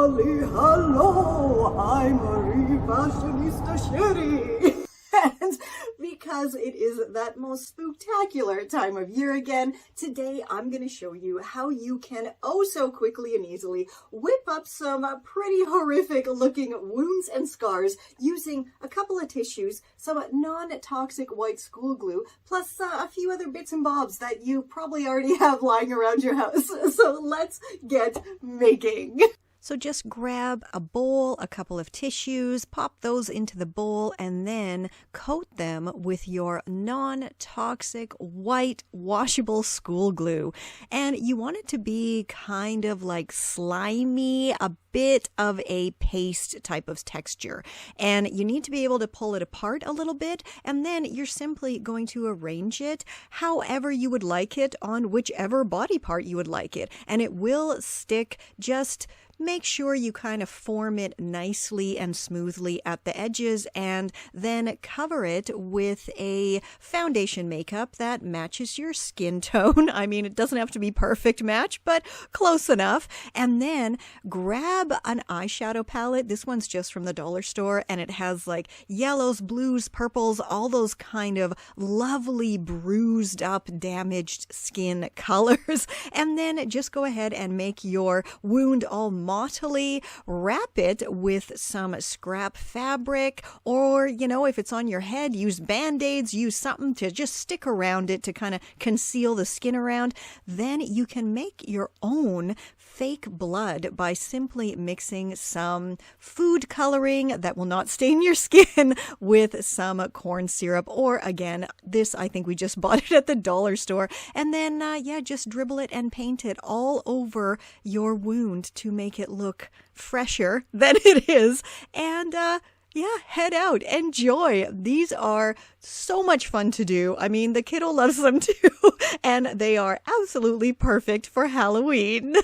Holly, hello, I'm a Refashionista Sherry. And because it is that most spooktacular time of year again, today I'm going to show you how you can oh so quickly and easily whip up some pretty horrific looking wounds and scars using a couple of tissues, some non-toxic white school glue, plus a few other bits and bobs that you probably already have lying around your house. So let's get making. So just grab a bowl, a couple of tissues, pop those into the bowl, and then coat them with your non-toxic white washable school glue. And you want it to be kind of like slimy, a bit of a paste type of texture. And you need to be able to pull it apart a little bit, and then you're simply going to arrange it however you would like it on whichever body part you would like it. And it will stick. Just make sure you kind of form it nicely and smoothly at the edges, and then cover it with a foundation makeup that matches your skin tone. I mean, it doesn't have to be perfect match, but close enough. And then grab an eyeshadow palette. This one's just from the dollar store, and it has like yellows, blues, purples, all those kind of lovely bruised up, damaged skin colors. And then just go ahead and make your wound all mottily. Wrap it with some scrap fabric, or, you know, if it's on your head, use band-aids, use something to just stick around it to kind of conceal the skin around. Then you can make your own fake blood by simply mixing some food coloring that will not stain your skin with some corn syrup, or again, this I think we just bought it at the dollar store, and then just dribble it and paint it all over your wound to make it look fresher than it is. And head out, enjoy. These are so much fun to do. I mean, the kiddo loves them too, and they are absolutely perfect for Halloween.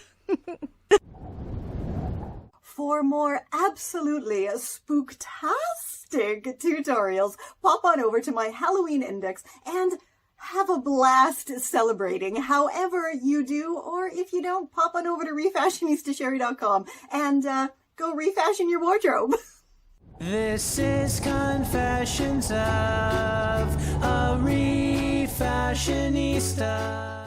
For more absolutely spooktastic tutorials, pop on over to my Halloween index and have a blast celebrating however you do, or if you don't, pop on over to refashionistasherry.com and go refashion your wardrobe. This is Confessions of a Refashionista.